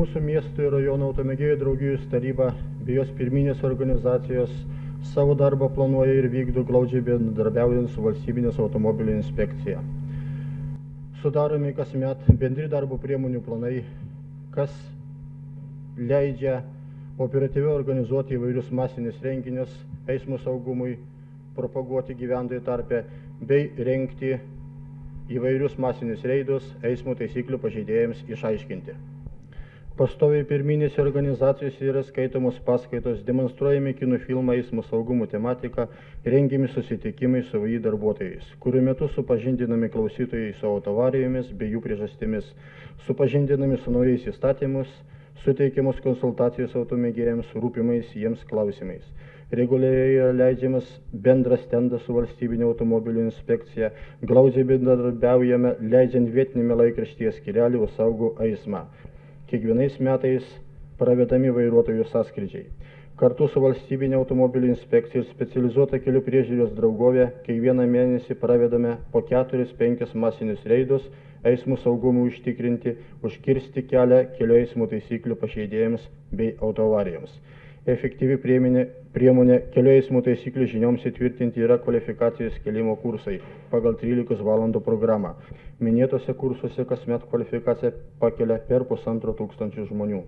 Mūsų miestų ir rajono automėgėjų draugijos taryba bei jos pirminės organizacijos savo darbą planuoja ir vykdo glaudžiai bendradarbiaujant su valstybinės automobilių inspekcija. Sudaromi kasmet bendri darbo priemonių planai, kas leidžia operatyviai organizuoti įvairius masinius renginius eismo saugumui, propaguoti gyventojų tarpe bei rengti įvairius masinius reidus eismo taisyklių pažeidėjams išaiškinti. Pastoviai pirminėse organizacijose yra skaitomos paskaitos, demonstruojami kino filmai eismo saugumo tematika, rengiami susitikimai su VAI darbuotojais, kurių metu supažindinami klausytojai su autoavarijomis bei jų priežastimis, supažindinami su naujais įstatymus, suteikiamos konsultacijos automėgėjams rūpimais jiems klausimais. Reguliariai yra leidžiamas bendras stendas su valstybinė automobilių inspekcija, glaudžiai bendradarbiaujame leidžiant vietiniame laikraštyje skyrelį už saugų eismą. Kiekvienais metais pravedami vairuotojų sąskrydžiai. Kartu su valstybinė automobilių inspekcija ir specializuota kelių priežiūros draugovė kiekvieną mėnesį pravedame po 4-5 masinius reidus eismo saugumui užtikrinti, užkirsti kelią kelių eismo taisyklių pažeidėjams bei autoavarijoms. Efektyvi priemonė kelių eismo taisyklių žinioms įtvirtinti yra kvalifikacijos kėlimo kursai pagal 13 valandų programą. Minėtose kursuose kasmet kvalifikaciją pakelia per 1500 žmonių.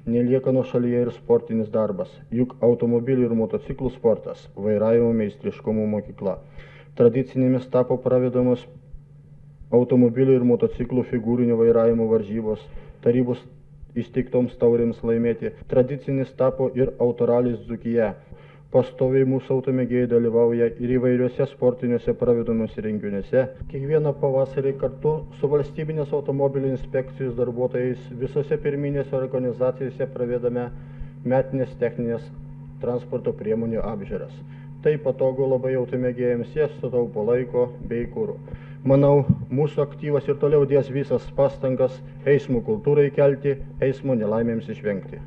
Nelieka nuošalyje ir sportinis darbas, juk automobilių ir motociklų sportas, vairavimo meistriškumo mokykla. Tradicinėmis tapo pravedamos automobilių ir motociklų figūrinio vairavimo varžybos, tarybos įsteigtoms taurėms laimėti. Tradicinis tapo ir autoralis Dzūkija. Pastoviai mūsų automėgėjai dalyvauja ir įvairiuose sportiniuose pravedamuose renginiuose. Kiekvieną pavasarį kartu su valstybinės automobilių inspekcijos darbuotojais visose pirminėse organizacijose pravedame metinės techninės transporto priemonių apžiūras. Tai patogu labai automėgėjams, jie sutaupo laiko bei kuro. Manau, mūsų aktyvas ir toliau dės visas pastangas eismo kultūrai kelti, eismo nelaimėms išvengti.